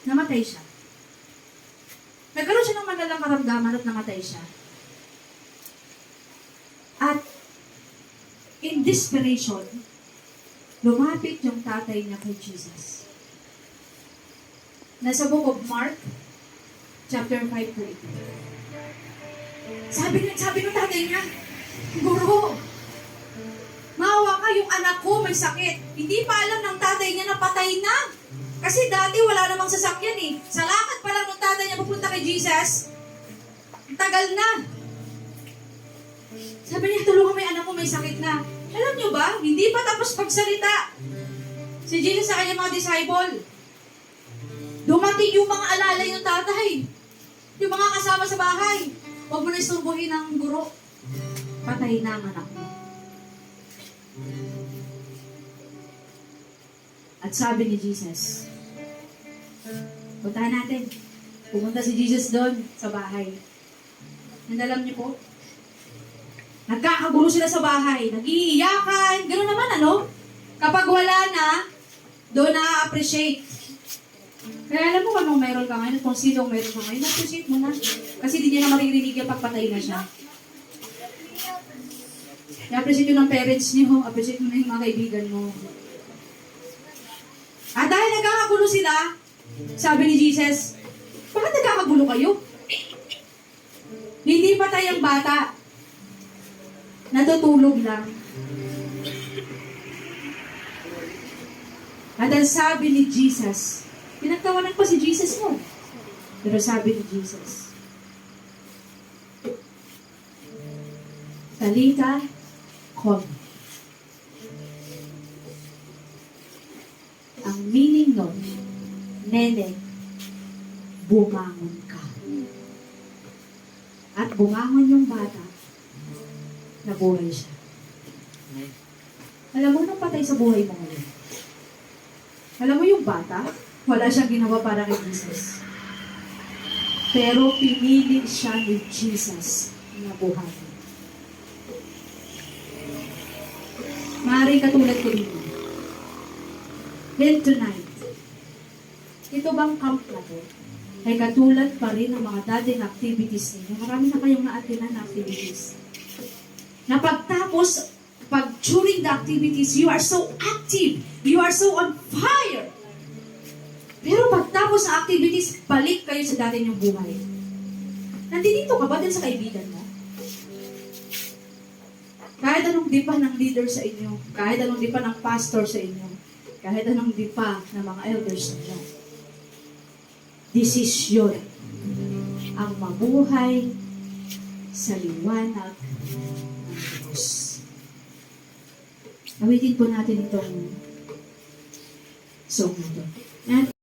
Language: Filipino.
namatay siya. Nagkaroon siya ng malalang karamdaman at namatay siya. At in desperation, lumapit yung tatay niya kay Jesus. Nasa book of Mark, chapter 5 to 8. Sabi ng tatay niya, Guro, maawa ka, yung anak ko may sakit. Hindi pa alam ng tatay niya na patay na. Kasi dati wala namang sasakyan eh. Sa lakad pa lang ng tatay niya pupunta kay Jesus, tagal na. Sabi niya, tulungan mo yung anak ko may sakit na. Alam niyo ba, hindi pa tapos pagsalita si Jesus sa kanyang mga disciple. Dumating yung mga alalay ng tatay. Yung mga kasama sa bahay. Huwag mo na isturbuhin ng guro. Patay na ang anak mo. At sabi ni Jesus, puntahan natin. Pumunta si Jesus doon sa bahay. And alam niyo po, nagkakagulo sila sa bahay, nag-iiyakan, gano'n naman Kapag wala na, doon na-appreciate. Kaya alam mo kung anong meron ka ngayon, kung sinong meron ka ngayon, appreciate mo na. Kasi di niya na maririnig yung pagpatay na siya. I-appreciate yun ng parents niyo, appreciate mo na yung mga kaibigan mo. At dahil nagkakagulo sila, sabi ni Jesus, bakit nagkakagulo kayo? Hindi patay ang bata. Natutulog lang. At ang sabi ni Jesus, pinagtawanan pa si Jesus mo. Pero sabi ni Jesus, Talita, Komi. Ang meaning nun, Nene, bumangon ka. At bumangon yung bata, nabuhay siya. Alam mo, nang patay sa buhay mo ngayon. Alam mo yung bata, wala siyang ginawa para kay Jesus. Pero pinili siya ni Jesus na buhay. Maaaring katulad ko dito. Then tonight, ito bang camp na to ay katulad pa rin ng mga dating activities ninyo? Marami na kayong na-attenan na activities. Na pagtapos, during the activities, you are so active. You are so on fire. Pero pagtapos sa activities, balik kayo sa dati niyong buhay. Nandito ka ba din sa kaibigan mo? Kahit anong dipa ng leader sa inyo, kahit anong dipa ng pastor sa inyo, kahit anong dipa ng mga elders ninyo, desisyon ang mabuhay sa liwanag ng Diyos. Awitin po natin itong song na ito.